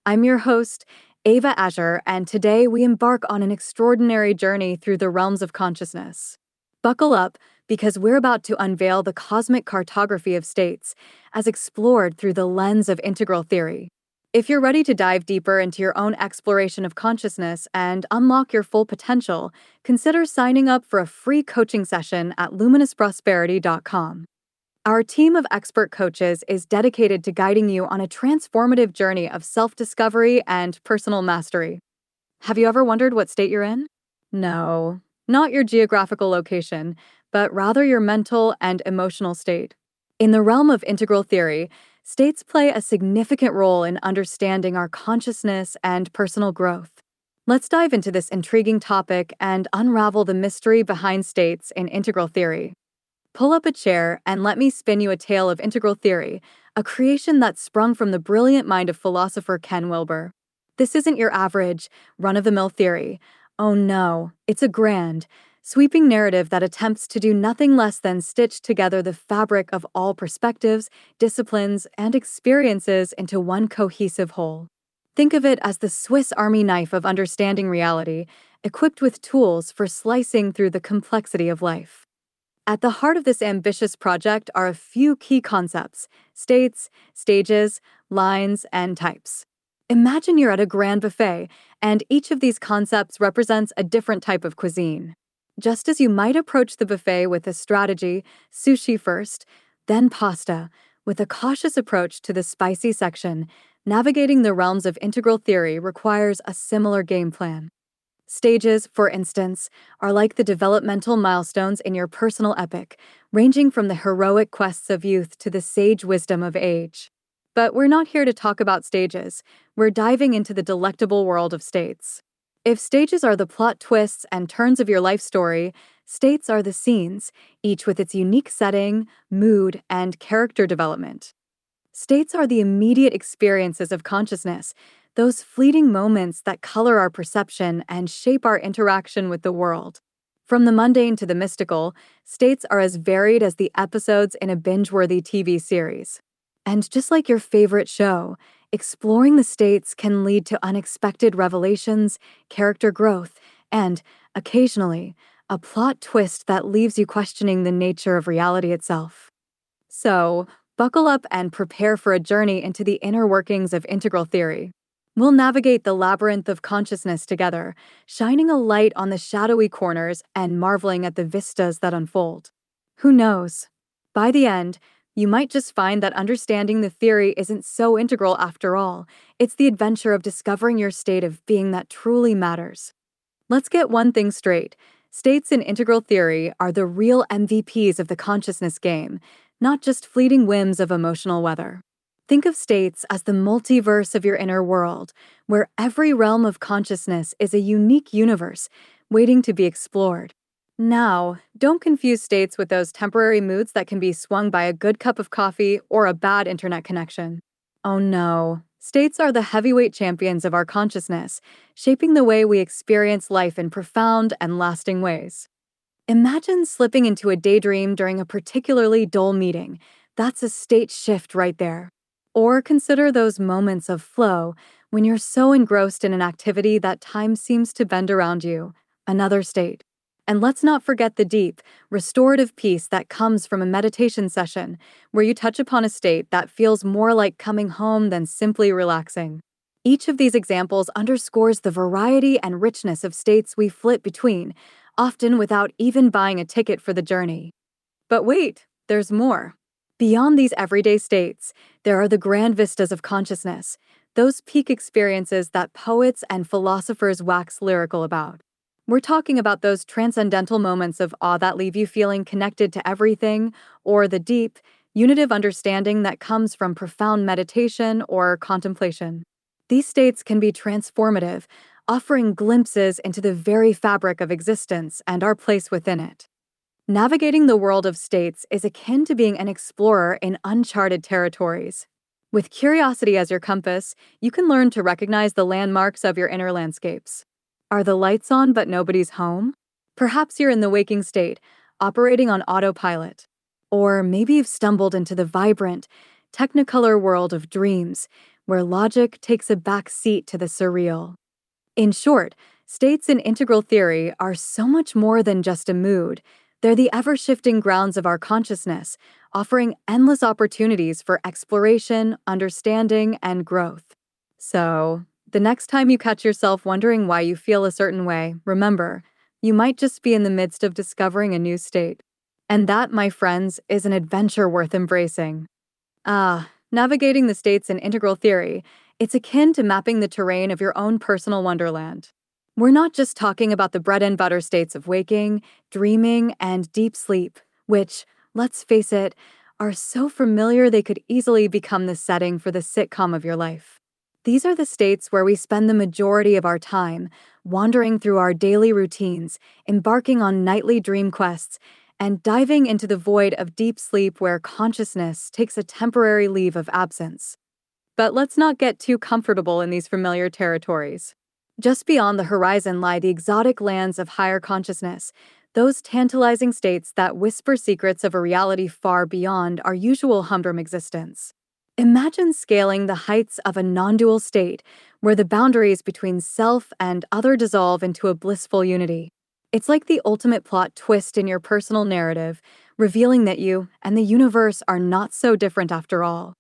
I'm your host, Ava Azure, and today we embark on an extraordinary journey through the realms of consciousness. Buckle up, because we're about to unveil the cosmic cartography of states as explored through the lens of integral theory. If you're ready to dive deeper into your own exploration of consciousness and unlock your full potential, consider signing up for a free coaching session at luminousprosperity.com. Our team of expert coaches is dedicated to guiding you on a transformative journey of self-discovery and personal mastery. Have you ever wondered what state you're in? No, not your geographical location, but rather your mental and emotional state. In the realm of integral theory, states play a significant role in understanding our consciousness and personal growth. Let's dive into this intriguing topic and unravel the mystery behind states in integral theory. Pull up a chair and let me spin you a tale of integral theory, a creation that sprung from the brilliant mind of philosopher Ken Wilber. This isn't your average, run-of-the-mill theory. Oh no, it's a grand, sweeping narrative that attempts to do nothing less than stitch together the fabric of all perspectives, disciplines, and experiences into one cohesive whole. Think of it as the Swiss Army knife of understanding reality, equipped with tools for slicing through the complexity of life. At the heart of this ambitious project are a few key concepts: states, stages, lines, and types. Imagine you're at a grand buffet, and each of these concepts represents a different type of cuisine. Just as you might approach the buffet with a strategy, sushi first, then pasta, with a cautious approach to the spicy section, navigating the realms of integral theory requires a similar game plan. Stages, for instance, are like the developmental milestones in your personal epic, ranging from the heroic quests of youth to the sage wisdom of age. But we're not here to talk about stages. We're diving into the delectable world of states. If stages are the plot twists and turns of your life story, states are the scenes, each with its unique setting, mood, and character development. States are the immediate experiences of consciousness, those fleeting moments that color our perception and shape our interaction with the world. From the mundane to the mystical, states are as varied as the episodes in a binge-worthy TV series. And just like your favorite show, exploring the states can lead to unexpected revelations, character growth, and, occasionally, a plot twist that leaves you questioning the nature of reality itself. So, buckle up and prepare for a journey into the inner workings of integral theory. We'll navigate the labyrinth of consciousness together, shining a light on the shadowy corners and marveling at the vistas that unfold. Who knows? By the end, you might just find that understanding the theory isn't so integral after all. It's the adventure of discovering your state of being that truly matters. Let's get one thing straight. States in integral theory are the real MVPs of the consciousness game, not just fleeting whims of emotional weather. Think of states as the multiverse of your inner world, where every realm of consciousness is a unique universe waiting to be explored. Now, don't confuse states with those temporary moods that can be swung by a good cup of coffee or a bad internet connection. Oh no, states are the heavyweight champions of our consciousness, shaping the way we experience life in profound and lasting ways. Imagine slipping into a daydream during a particularly dull meeting. That's a state shift right there. Or consider those moments of flow when you're so engrossed in an activity that time seems to bend around you, another state. And let's not forget the deep, restorative peace that comes from a meditation session where you touch upon a state that feels more like coming home than simply relaxing. Each of these examples underscores the variety and richness of states we flip between, often without even buying a ticket for the journey. But wait, there's more. Beyond these everyday states, there are the grand vistas of consciousness, those peak experiences that poets and philosophers wax lyrical about. We're talking about those transcendental moments of awe that leave you feeling connected to everything, or the deep, unitive understanding that comes from profound meditation or contemplation. These states can be transformative, offering glimpses into the very fabric of existence and our place within it. Navigating the world of states is akin to being an explorer in uncharted territories. With curiosity as your compass, you can learn to recognize the landmarks of your inner landscapes. Are the lights on but nobody's home? Perhaps you're in the waking state, operating on autopilot. Or maybe you've stumbled into the vibrant, technicolor world of dreams, where logic takes a back seat to the surreal. In short, states in integral theory are so much more than just a mood. They're the ever-shifting grounds of our consciousness, offering endless opportunities for exploration, understanding, and growth. So, the next time you catch yourself wondering why you feel a certain way, remember, you might just be in the midst of discovering a new state. And that, my friends, is an adventure worth embracing. Navigating the states in integral theory, it's akin to mapping the terrain of your own personal wonderland. We're not just talking about the bread and butter states of waking, dreaming, and deep sleep, which, let's face it, are so familiar they could easily become the setting for the sitcom of your life. These are the states where we spend the majority of our time, wandering through our daily routines, embarking on nightly dream quests, and diving into the void of deep sleep where consciousness takes a temporary leave of absence. But let's not get too comfortable in these familiar territories. Just beyond the horizon lie the exotic lands of higher consciousness, those tantalizing states that whisper secrets of a reality far beyond our usual humdrum existence. Imagine scaling the heights of a non-dual state, where the boundaries between self and other dissolve into a blissful unity. It's like the ultimate plot twist in your personal narrative, revealing that you and the universe are not so different after all.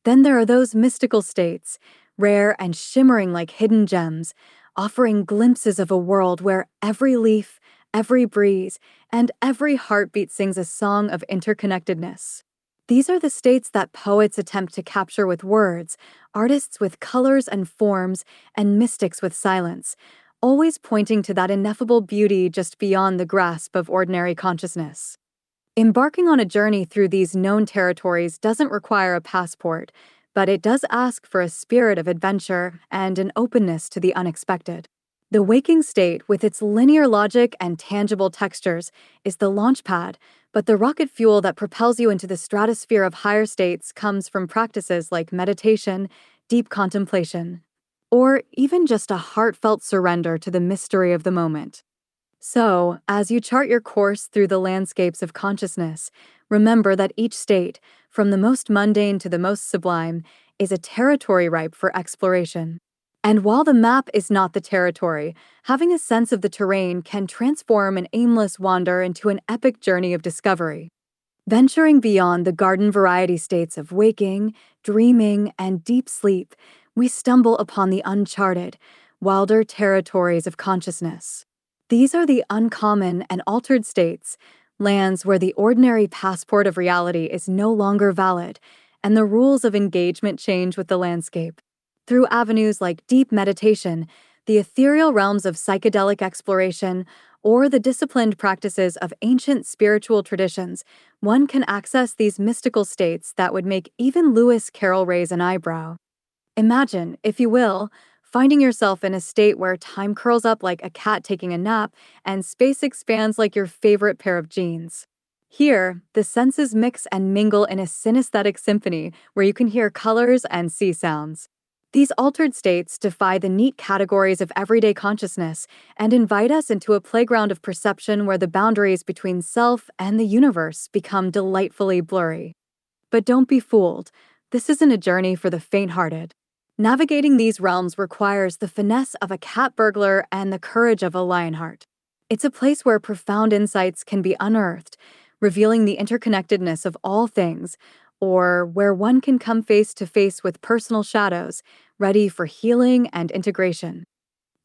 Then there are those mystical states, rare and shimmering like hidden gems, offering glimpses of a world where every leaf, every breeze, and every heartbeat sings a song of interconnectedness. These are the states that poets attempt to capture with words, artists with colors and forms, and mystics with silence, always pointing to that ineffable beauty just beyond the grasp of ordinary consciousness. Embarking on a journey through these known territories doesn't require a passport, but it does ask for a spirit of adventure and an openness to the unexpected. The waking state, with its linear logic and tangible textures, is the launchpad, but the rocket fuel that propels you into the stratosphere of higher states comes from practices like meditation, deep contemplation, or even just a heartfelt surrender to the mystery of the moment. So, as you chart your course through the landscapes of consciousness, remember that each state, from the most mundane to the most sublime, is a territory ripe for exploration. And while the map is not the territory, having a sense of the terrain can transform an aimless wander into an epic journey of discovery. Venturing beyond the garden variety states of waking, dreaming, and deep sleep, we stumble upon the uncharted, wilder territories of consciousness. These are the uncommon and altered states, lands where the ordinary passport of reality is no longer valid, and the rules of engagement change with the landscape. Through avenues like deep meditation, the ethereal realms of psychedelic exploration, or the disciplined practices of ancient spiritual traditions, one can access these mystical states that would make even Lewis Carroll raise an eyebrow. Imagine, if you will, finding yourself in a state where time curls up like a cat taking a nap and space expands like your favorite pair of jeans. Here, the senses mix and mingle in a synesthetic symphony where you can hear colors and see sounds. These altered states defy the neat categories of everyday consciousness and invite us into a playground of perception where the boundaries between self and the universe become delightfully blurry. But don't be fooled. This isn't a journey for the faint-hearted. Navigating these realms requires the finesse of a cat burglar and the courage of a lionheart. It's a place where profound insights can be unearthed, revealing the interconnectedness of all things, or where one can come face to face with personal shadows, ready for healing and integration.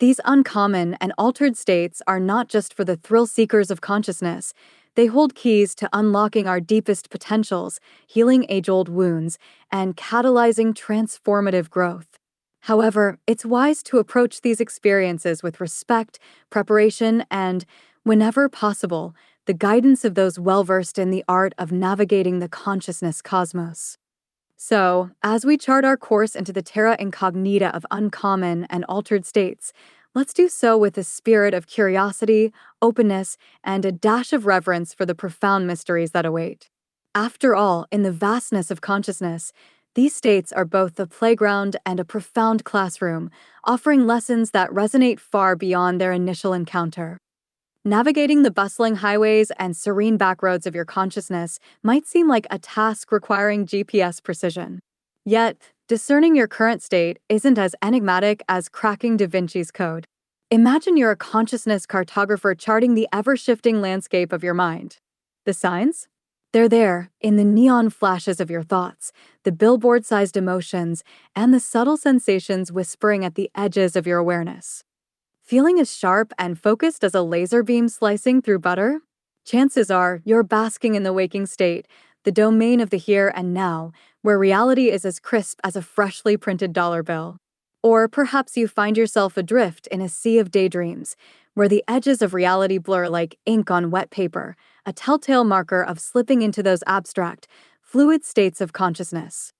These uncommon and altered states are not just for the thrill seekers of consciousness. They hold keys to unlocking our deepest potentials, healing age-old wounds, and catalyzing transformative growth. However, it's wise to approach these experiences with respect, preparation, and, whenever possible, the guidance of those well-versed in the art of navigating the consciousness cosmos. So, as we chart our course into the terra incognita of uncommon and altered states, let's do so with a spirit of curiosity, openness, and a dash of reverence for the profound mysteries that await. After all, in the vastness of consciousness, these states are both a playground and a profound classroom, offering lessons that resonate far beyond their initial encounter. Navigating the bustling highways and serene backroads of your consciousness might seem like a task requiring GPS precision. Yet, discerning your current state isn't as enigmatic as cracking Da Vinci's code. Imagine you're a consciousness cartographer charting the ever-shifting landscape of your mind. The signs? They're there, in the neon flashes of your thoughts, the billboard-sized emotions, and the subtle sensations whispering at the edges of your awareness. Feeling as sharp and focused as a laser beam slicing through butter? Chances are you're basking in the waking state, the domain of the here and now, where reality is as crisp as a freshly printed dollar bill. Or perhaps you find yourself adrift in a sea of daydreams, where the edges of reality blur like ink on wet paper, a telltale marker of slipping into those abstract, fluid states of consciousness.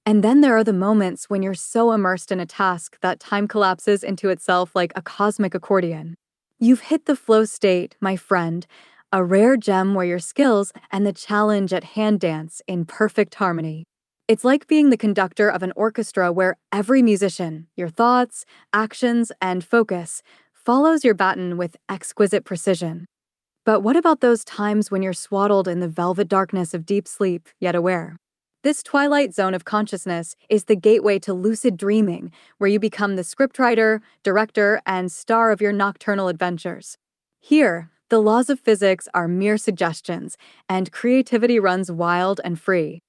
And then there are the moments when you're so immersed in a task that time collapses into itself like a cosmic accordion. You've hit the flow state, my friend, a rare gem where your skills and the challenge at hand dance in perfect harmony. It's like being the conductor of an orchestra where every musician, your thoughts, actions, and focus, follows your baton with exquisite precision. But what about those times when you're swaddled in the velvet darkness of deep sleep, yet aware? This twilight zone of consciousness is the gateway to lucid dreaming, where you become the scriptwriter, director, and star of your nocturnal adventures. Here, the laws of physics are mere suggestions, and creativity runs wild and free.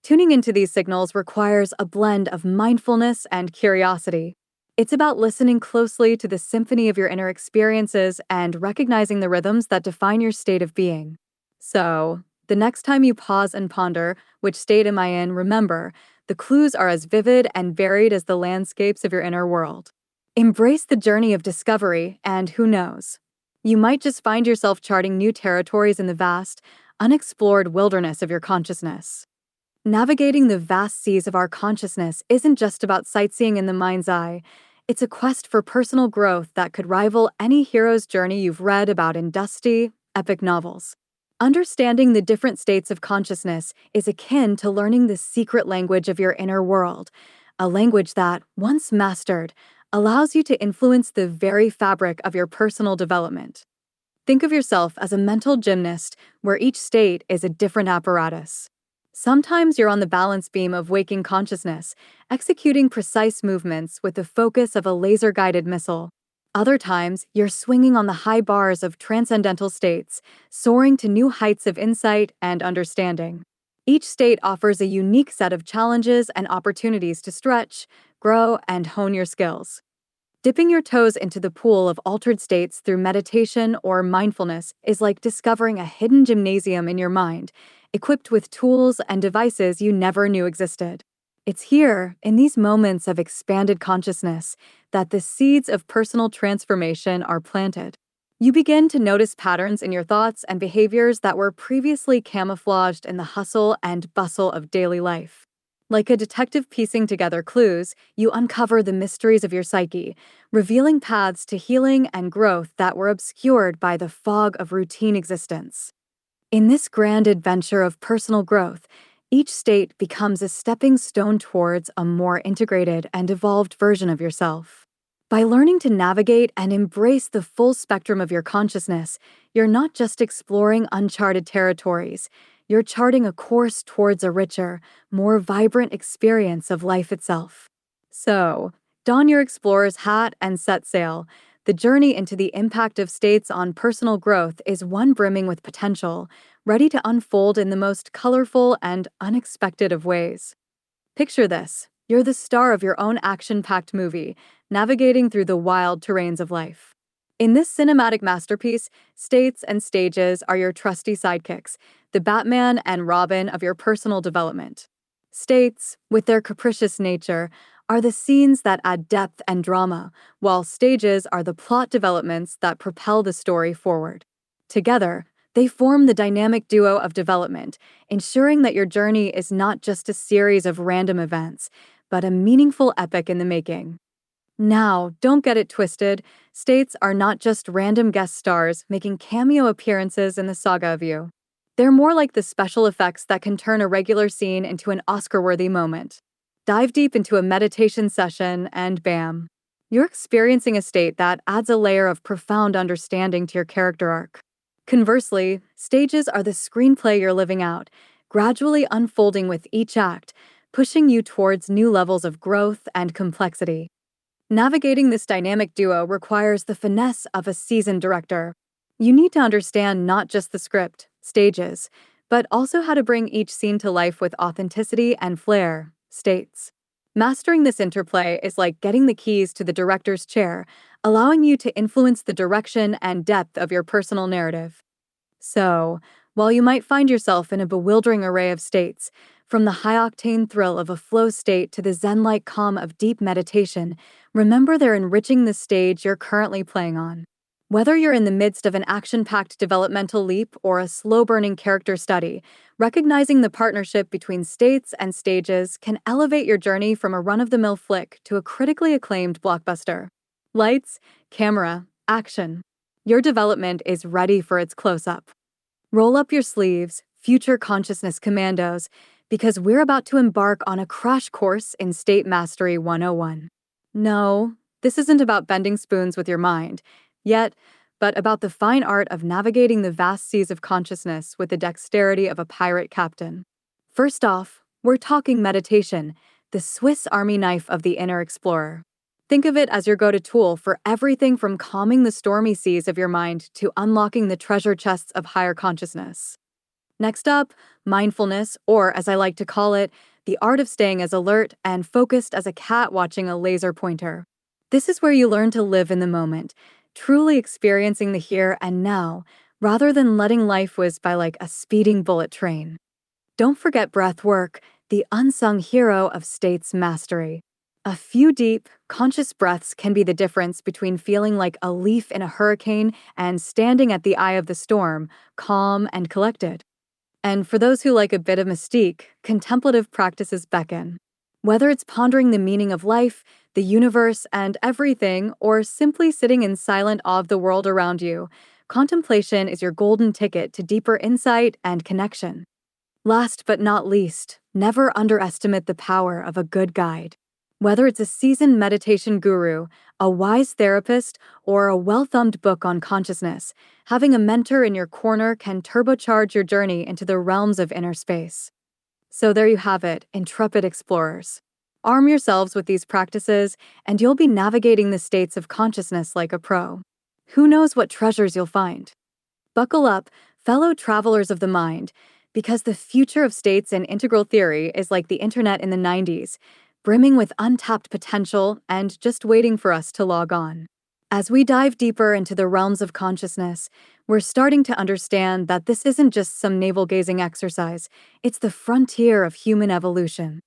Tuning into these signals requires a blend of mindfulness and curiosity. It's about listening closely to the symphony of your inner experiences and recognizing the rhythms that define your state of being. So, the next time you pause and ponder, which state am I in, remember, the clues are as vivid and varied as the landscapes of your inner world. Embrace the journey of discovery, and who knows? You might just find yourself charting new territories in the vast, unexplored wilderness of your consciousness. Navigating the vast seas of our consciousness isn't just about sightseeing in the mind's eye. It's a quest for personal growth that could rival any hero's journey you've read about in dusty, epic novels. Understanding the different states of consciousness is akin to learning the secret language of your inner world, a language that, once mastered, allows you to influence the very fabric of your personal development. Think of yourself as a mental gymnast where each state is a different apparatus. Sometimes you're on the balance beam of waking consciousness, executing precise movements with the focus of a laser-guided missile. Other times, you're swinging on the high bars of transcendental states, soaring to new heights of insight and understanding. Each state offers a unique set of challenges and opportunities to stretch, grow, and hone your skills. Dipping your toes into the pool of altered states through meditation or mindfulness is like discovering a hidden gymnasium in your mind, equipped with tools and devices you never knew existed. It's here, in these moments of expanded consciousness, that the seeds of personal transformation are planted. You begin to notice patterns in your thoughts and behaviors that were previously camouflaged in the hustle and bustle of daily life. Like a detective piecing together clues, you uncover the mysteries of your psyche, revealing paths to healing and growth that were obscured by the fog of routine existence. In this grand adventure of personal growth, each state becomes a stepping stone towards a more integrated and evolved version of yourself. By learning to navigate and embrace the full spectrum of your consciousness, you're not just exploring uncharted territories, you're charting a course towards a richer, more vibrant experience of life itself. So, don your explorer's hat and set sail. The journey into the impact of states on personal growth is one brimming with potential, ready to unfold in the most colorful and unexpected of ways. Picture this: you're the star of your own action-packed movie, navigating through the wild terrains of life. In this cinematic masterpiece, states and stages are your trusty sidekicks, the Batman and Robin of your personal development. States, with their capricious nature, are the scenes that add depth and drama, while stages are the plot developments that propel the story forward. Together, they form the dynamic duo of development, ensuring that your journey is not just a series of random events, but a meaningful epic in the making. Now, don't get it twisted, states are not just random guest stars making cameo appearances in the saga of you. They're more like the special effects that can turn a regular scene into an Oscar-worthy moment. Dive deep into a meditation session and bam, you're experiencing a state that adds a layer of profound understanding to your character arc. Conversely, stages are the screenplay you're living out, gradually unfolding with each act, pushing you towards new levels of growth and complexity. Navigating this dynamic duo requires the finesse of a seasoned director. You need to understand not just the script, stages, but also how to bring each scene to life with authenticity and flair, states. Mastering this interplay is like getting the keys to the director's chair, allowing you to influence the direction and depth of your personal narrative. So, while you might find yourself in a bewildering array of states, from the high-octane thrill of a flow state to the zen-like calm of deep meditation, remember they're enriching the stage you're currently playing on. Whether you're in the midst of an action-packed developmental leap or a slow-burning character study, recognizing the partnership between states and stages can elevate your journey from a run-of-the-mill flick to a critically acclaimed blockbuster. Lights, camera, action. Your development is ready for its close-up. Roll up your sleeves, future consciousness commandos, because we're about to embark on a crash course in State Mastery 101. No, this isn't about bending spoons with your mind, yet, but about the fine art of navigating the vast seas of consciousness with the dexterity of a pirate captain. First off, we're talking meditation, the Swiss Army knife of the inner explorer. Think of it as your go-to tool for everything from calming the stormy seas of your mind to unlocking the treasure chests of higher consciousness. Next up, mindfulness, or as I like to call it, the art of staying as alert and focused as a cat watching a laser pointer. This is where you learn to live in the moment, truly experiencing the here and now, rather than letting life whiz by like a speeding bullet train. Don't forget breath work, the unsung hero of states mastery. A few deep, conscious breaths can be the difference between feeling like a leaf in a hurricane and standing at the eye of the storm, calm and collected. And for those who like a bit of mystique, contemplative practices beckon. Whether it's pondering the meaning of life, the universe, and everything, or simply sitting in silent awe of the world around you, contemplation is your golden ticket to deeper insight and connection. Last but not least, never underestimate the power of a good guide. Whether it's a seasoned meditation guru, a wise therapist, or a well-thumbed book on consciousness, having a mentor in your corner can turbocharge your journey into the realms of inner space. So there you have it, intrepid explorers. Arm yourselves with these practices, and you'll be navigating the states of consciousness like a pro. Who knows what treasures you'll find? Buckle up, fellow travelers of the mind, because the future of states and integral theory is like the internet in the 90s, brimming with untapped potential and just waiting for us to log on. As we dive deeper into the realms of consciousness, we're starting to understand that this isn't just some navel-gazing exercise, it's the frontier of human evolution.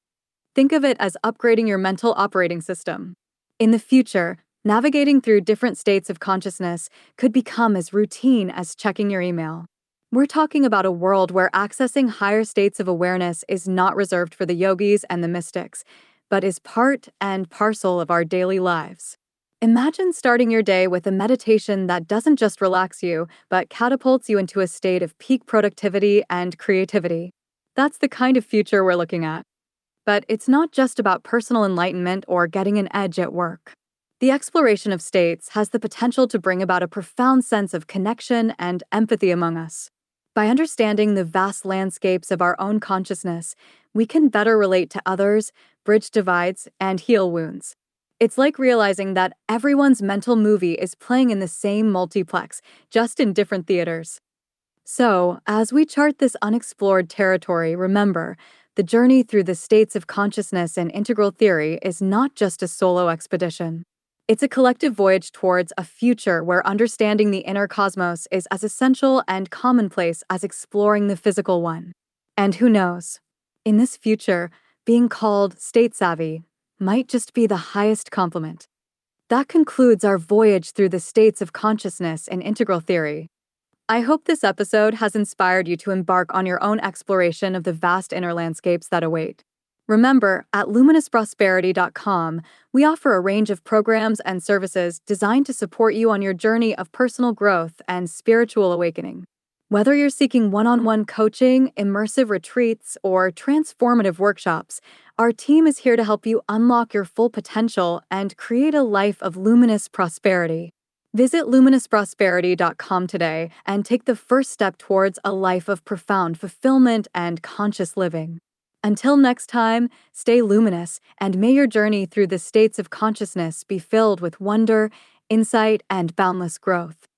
Think of it as upgrading your mental operating system. In the future, navigating through different states of consciousness could become as routine as checking your email. We're talking about a world where accessing higher states of awareness is not reserved for the yogis and the mystics, but is part and parcel of our daily lives. Imagine starting your day with a meditation that doesn't just relax you, but catapults you into a state of peak productivity and creativity. That's the kind of future we're looking at. But it's not just about personal enlightenment or getting an edge at work. The exploration of states has the potential to bring about a profound sense of connection and empathy among us. By understanding the vast landscapes of our own consciousness, we can better relate to others, bridge divides, and heal wounds. It's like realizing that everyone's mental movie is playing in the same multiplex, just in different theaters. So, as we chart this unexplored territory, remember, the journey through the states of consciousness and integral theory is not just a solo expedition. It's a collective voyage towards a future where understanding the inner cosmos is as essential and commonplace as exploring the physical one. And who knows? In this future, being called state savvy might just be the highest compliment. That concludes our voyage through the states of consciousness and integral theory. I hope this episode has inspired you to embark on your own exploration of the vast inner landscapes that await. Remember, at luminousprosperity.com, we offer a range of programs and services designed to support you on your journey of personal growth and spiritual awakening. Whether you're seeking one-on-one coaching, immersive retreats, or transformative workshops, our team is here to help you unlock your full potential and create a life of luminous prosperity. Visit luminousprosperity.com today and take the first step towards a life of profound fulfillment and conscious living. Until next time, stay luminous, and may your journey through the states of consciousness be filled with wonder, insight, and boundless growth.